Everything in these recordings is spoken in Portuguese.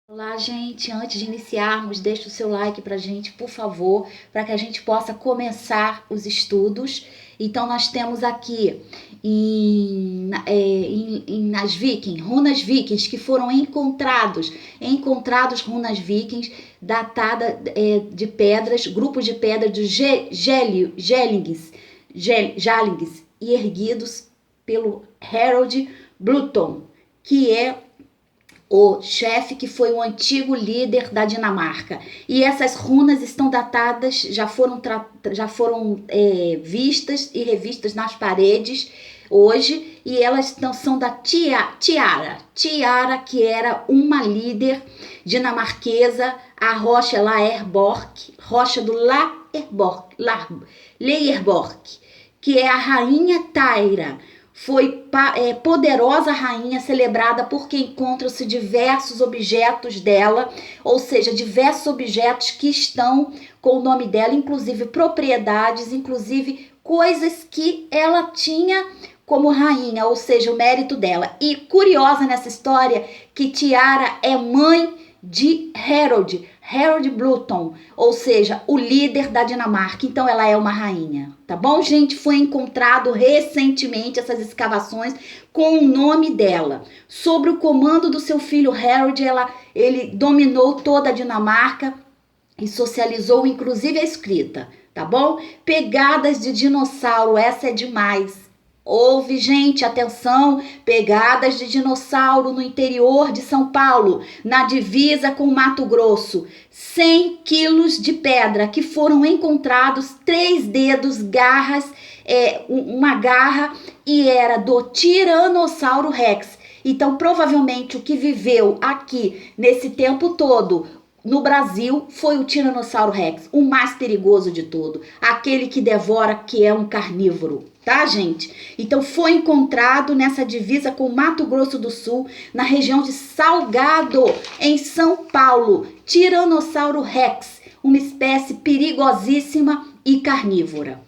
Olá, gente. Antes de iniciarmos, deixe o seu like pra gente, por favor, para que a gente possa começar os estudos. Então, nós temos aqui nas Vikings, runas Vikings que foram encontrados runas Vikings datada de pedras, grupos de pedras dos Jalings e erguidos pelo Harold Bluetton, que é o chefe que foi o antigo líder da Dinamarca. E essas runas estão datadas, já foram vistas e revistas nas paredes hoje, e elas são da Tiara, que era uma líder dinamarquesa, a rocha rocha do Leierborg, que é a rainha Taira. Foi poderosa rainha celebrada porque encontram-se diversos objetos dela, ou seja, diversos objetos que estão com o nome dela, inclusive propriedades, inclusive coisas que ela tinha como rainha, ou seja, o mérito dela. E curiosa nessa história que Tiara é mãe de Harold Bluetton, ou seja, o líder da Dinamarca. Então ela é uma rainha, tá bom, gente? Foi encontrado recentemente essas escavações com o nome dela. Sob o comando do seu filho Harold, ele dominou toda a Dinamarca e socializou inclusive a escrita, tá bom? Pegadas de dinossauro, essa é demais. Houve, gente, atenção, pegadas de dinossauro no interior de São Paulo, na divisa com Mato Grosso. 100 quilos de pedra que foram encontrados, 3 dedos, garras, uma garra, e era do Tiranossauro Rex. Então, provavelmente, o que viveu aqui nesse tempo todo no Brasil foi o Tiranossauro Rex, o mais perigoso de todo, aquele que devora, que é um carnívoro, tá, gente? Então foi encontrado nessa divisa com Mato Grosso do Sul, na região de Salgado, em São Paulo, Tiranossauro Rex, uma espécie perigosíssima e carnívora,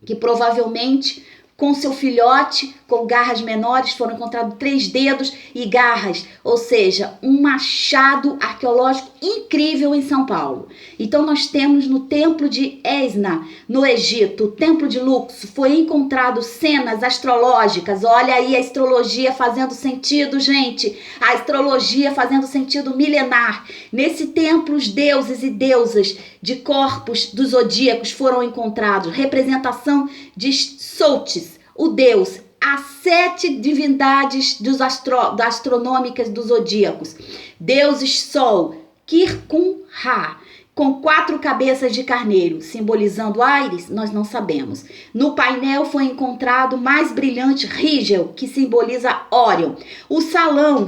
que provavelmente com seu filhote, com garras menores, foram encontrados 3 dedos e garras, ou seja, um achado arqueológico incrível em São Paulo. Então nós temos no templo de Esna, no Egito, o templo de Luxor, foi encontrado cenas astrológicas. Olha aí a astrologia fazendo sentido, gente, a astrologia fazendo sentido milenar. Nesse templo os deuses e deusas de corpos dos zodíacos foram encontrados, representação de Sotis, o deus, as 7 divindades astronômicas dos zodíacos, deuses Sol, Kirkun-Ra, com 4 cabeças de carneiro, simbolizando Ares, nós não sabemos. No painel foi encontrado mais brilhante Rigel, que simboliza Órion. O salão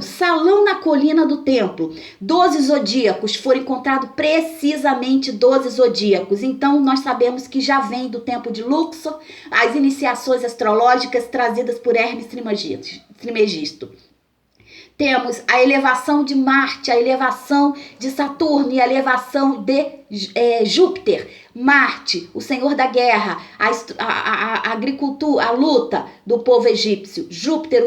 na colina do templo, 12 zodíacos, foram encontrados precisamente 12 zodíacos. Então nós sabemos que já vem do tempo de Luxor as iniciações astrológicas trazidas por Hermes Trismegisto. Temos a elevação de Marte, a elevação de Saturno e a elevação de Júpiter. Marte, o senhor da guerra, a agricultura, a luta do povo egípcio. Júpiter,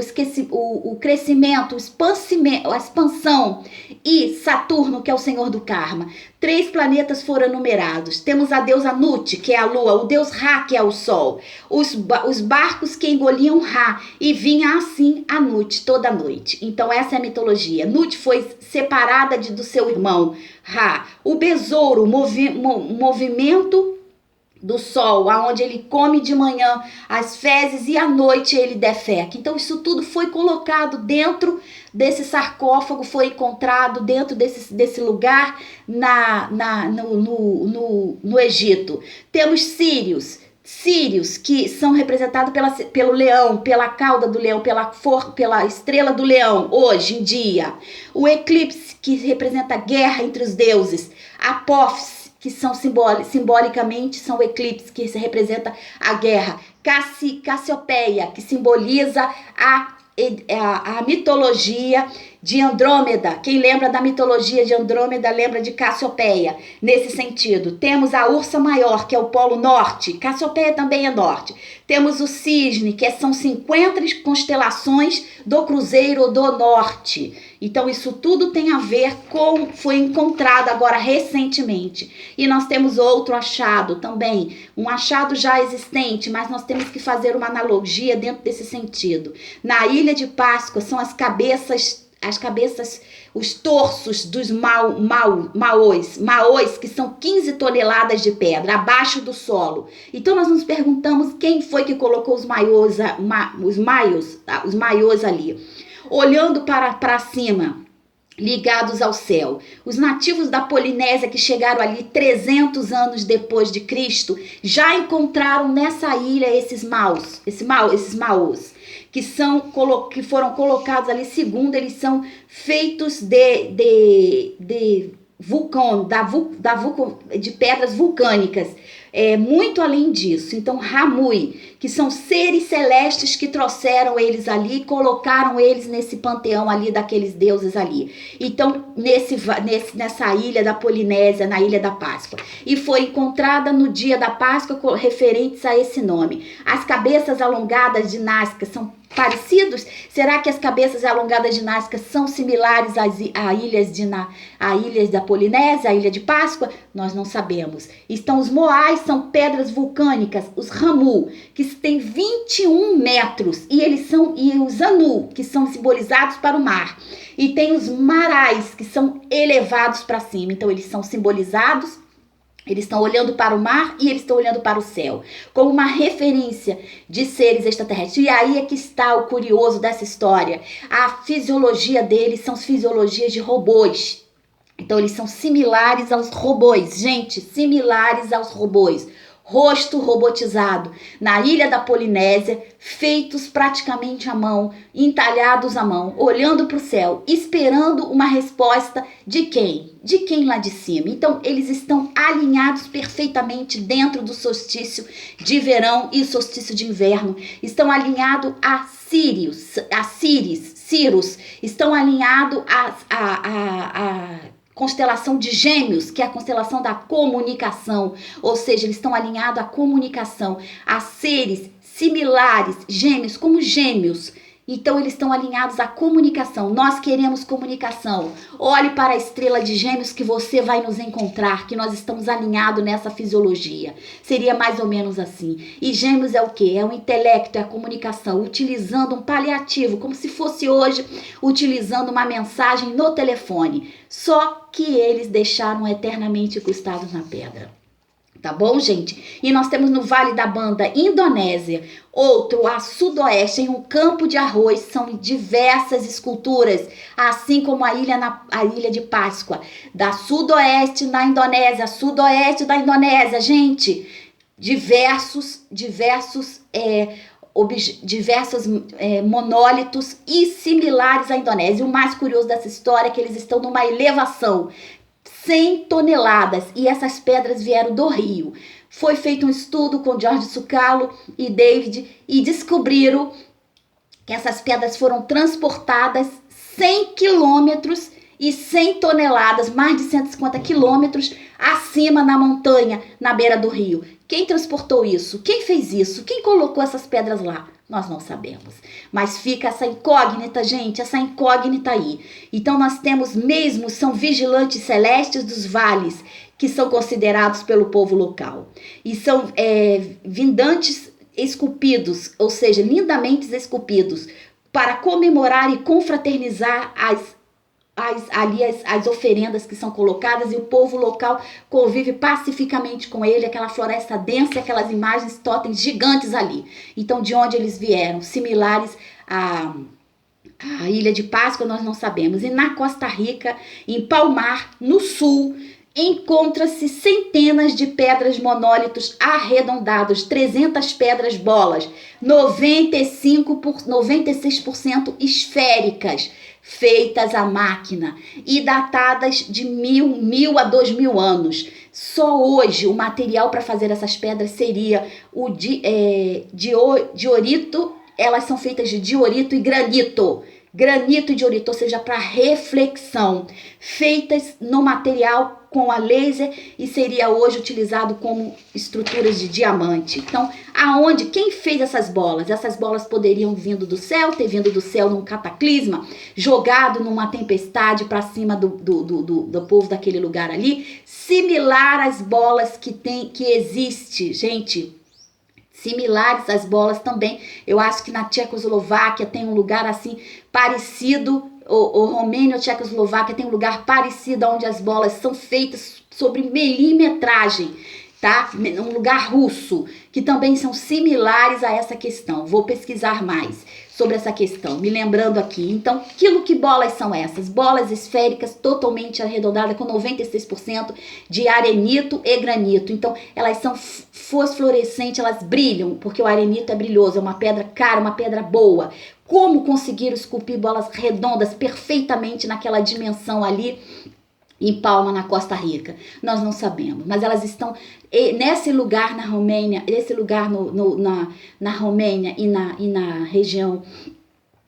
o crescimento, a expansão. E Saturno, que é o senhor do karma. 3 planetas foram numerados. Temos a deusa Nut, que é a lua, o deus Ra, que é o sol. Os barcos que engoliam Ra, e vinha assim a Nut toda noite. Então essa é a mitologia. Nut foi separada do seu irmão Ra. O besouro, movimento do sol, aonde ele come de manhã as fezes e à noite ele defeca. Então isso tudo foi colocado dentro desse sarcófago, foi encontrado dentro desse lugar no Egito. Temos Sírios, que são representados pelo leão, pela cauda do leão, pela estrela do leão, hoje em dia. O eclipse, que representa a guerra entre os deuses. Apófis, que são simbolicamente são eclipses, que se representa a guerra. Cassiopeia, que simboliza a mitologia de Andrômeda. Quem lembra da mitologia de Andrômeda lembra de Cassiopeia, nesse sentido. Temos a Ursa Maior, que é o Polo Norte. Cassiopeia também é norte. Temos o Cisne, que são 50 constelações do Cruzeiro do Norte. Então, isso tudo tem a ver com, foi encontrado agora recentemente. E nós temos outro achado também, um achado já existente, mas nós temos que fazer uma analogia dentro desse sentido. Na Ilha de Páscoa são as cabeças, os torsos dos maôs, que são 15 toneladas de pedra abaixo do solo. Então nós nos perguntamos quem foi que colocou os maiôs ali, olhando para cima, ligados ao céu. Os nativos da Polinésia que chegaram ali 300 anos depois de Cristo já encontraram nessa ilha esses maôs, que foram colocados ali, segundo eles são feitos de pedras vulcânicas. Muito além disso. Então, Ramui, que são seres celestes que trouxeram eles ali e colocaram eles nesse panteão ali daqueles deuses ali. Então, nessa ilha da Polinésia, na Ilha da Páscoa. E foi encontrada no dia da Páscoa referentes a esse nome. As cabeças alongadas dinásticas são parecidos? Será que as cabeças alongadas dinásticas são similares a ilhas da Polinésia, a Ilha de Páscoa? Nós não sabemos. Estão os Moais, são pedras vulcânicas, os Ramu, que têm 21 metros, e os Anu, que são simbolizados para o mar. E tem os Marais, que são elevados para cima. Então, eles são simbolizados. Eles estão olhando para o mar e eles estão olhando para o céu, como uma referência de seres extraterrestres. E aí é que está o curioso dessa história. A fisiologia deles são fisiologias de robôs. Então, eles são similares aos robôs. Gente, similares aos robôs. Rosto robotizado, na ilha da Polinésia, feitos praticamente à mão, entalhados à mão, olhando para o céu, esperando uma resposta de quem? De quem lá de cima. Então, eles estão alinhados perfeitamente dentro do solstício de verão e solstício de inverno. Estão alinhados a Sirius, estão alinhados a constelação de Gêmeos, que é a constelação da comunicação, ou seja, eles estão alinhados à comunicação, a seres similares, gêmeos, como gêmeos. Então, eles estão alinhados à comunicação. Nós queremos comunicação. Olhe para a estrela de Gêmeos que você vai nos encontrar, que nós estamos alinhados nessa fisiologia. Seria mais ou menos assim. E Gêmeos é o quê? É o intelecto, é a comunicação, utilizando um paliativo, como se fosse hoje, utilizando uma mensagem no telefone. Só que eles deixaram eternamente encostados na pedra. Tá bom, gente? E nós temos no Vale da Banda, Indonésia, outro a sudoeste, em um campo de arroz, são diversas esculturas, assim como a ilha de Páscoa, da sudoeste da Indonésia, gente, diversos monólitos e similares à Indonésia. O mais curioso dessa história é que eles estão numa elevação 100 toneladas e essas pedras vieram do Rio. Foi feito um estudo com George Tsoukalos e David e descobriram que essas pedras foram transportadas 100 quilômetros e 100 toneladas, mais de 150 quilômetros acima na montanha, na beira do rio. Quem transportou isso? Quem fez isso? Quem colocou essas pedras lá? Nós não sabemos. Mas fica essa incógnita, gente, essa incógnita aí. Então nós temos mesmo, são vigilantes celestes dos vales, que são considerados pelo povo local. E são vindantes esculpidos, ou seja, lindamente esculpidos, para comemorar e confraternizar as oferendas que são colocadas, e o povo local convive pacificamente com ele, aquela floresta densa, aquelas imagens totens gigantes ali. Então, de onde eles vieram? Similares à Ilha de Páscoa, nós não sabemos. E na Costa Rica, em Palmar, no sul, encontra-se centenas de pedras monólitos arredondados, 300 pedras bolas, 96% esféricas, feitas à máquina e datadas de 1000 a 2000 anos. Só hoje o material para fazer essas pedras seria o diorito. Elas são feitas de diorito e granito. granito e diorito, ou seja, para reflexão, feitas no material com a laser e seria hoje utilizado como estruturas de diamante. Então, aonde, quem fez essas bolas? Essas bolas poderiam vindo do céu, ter vindo do céu num cataclisma, jogado numa tempestade para cima do povo daquele lugar ali, similar às bolas que existe, gente, similares às bolas também. Eu acho que na Tchecoslováquia tem um lugar assim parecido, o Romênia ou Tchecoslováquia tem um lugar parecido onde as bolas são feitas sobre milimetragem, tá? Um lugar russo, que também são similares a essa questão. Vou pesquisar mais sobre essa questão, me lembrando aqui. Então, que bolas são essas? Bolas esféricas totalmente arredondadas com 96% de arenito e granito. Então, elas são fosforescentes, elas brilham, porque o arenito é brilhoso, é uma pedra cara, uma pedra boa. Como conseguir esculpir bolas redondas perfeitamente naquela dimensão ali em Palma, na Costa Rica? Nós não sabemos, mas elas estão nesse lugar na Romênia, nesse lugar na Romênia e na região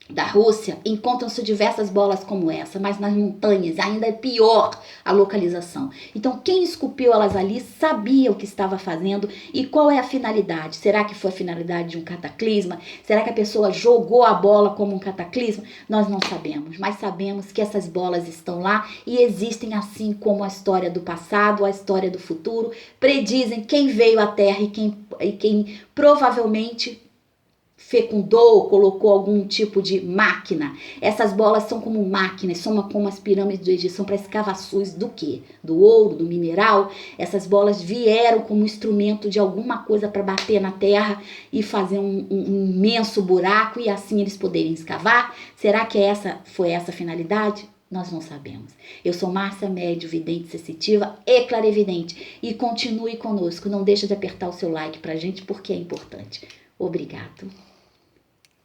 da Rússia, encontram-se diversas bolas como essa, mas nas montanhas ainda é pior a localização. Então, quem esculpiu elas ali sabia o que estava fazendo e qual é a finalidade. Será que foi a finalidade de um cataclisma? Será que a pessoa jogou a bola como um cataclisma? Nós não sabemos, mas sabemos que essas bolas estão lá e existem, assim como a história do passado, a história do futuro, predizem quem veio à Terra e quem provavelmente fecundou, colocou algum tipo de máquina. Essas bolas são como máquinas, são como as pirâmides do Egito, são para escavações do quê? Do ouro, do mineral. Essas bolas vieram como instrumento de alguma coisa para bater na terra e fazer um imenso buraco e assim eles poderem escavar. Será que foi essa a finalidade? Nós não sabemos. Eu sou Márcia Médio, vidente sensitiva e clarividente. E continue conosco. Não deixe de apertar o seu like pra gente porque é importante. Obrigado.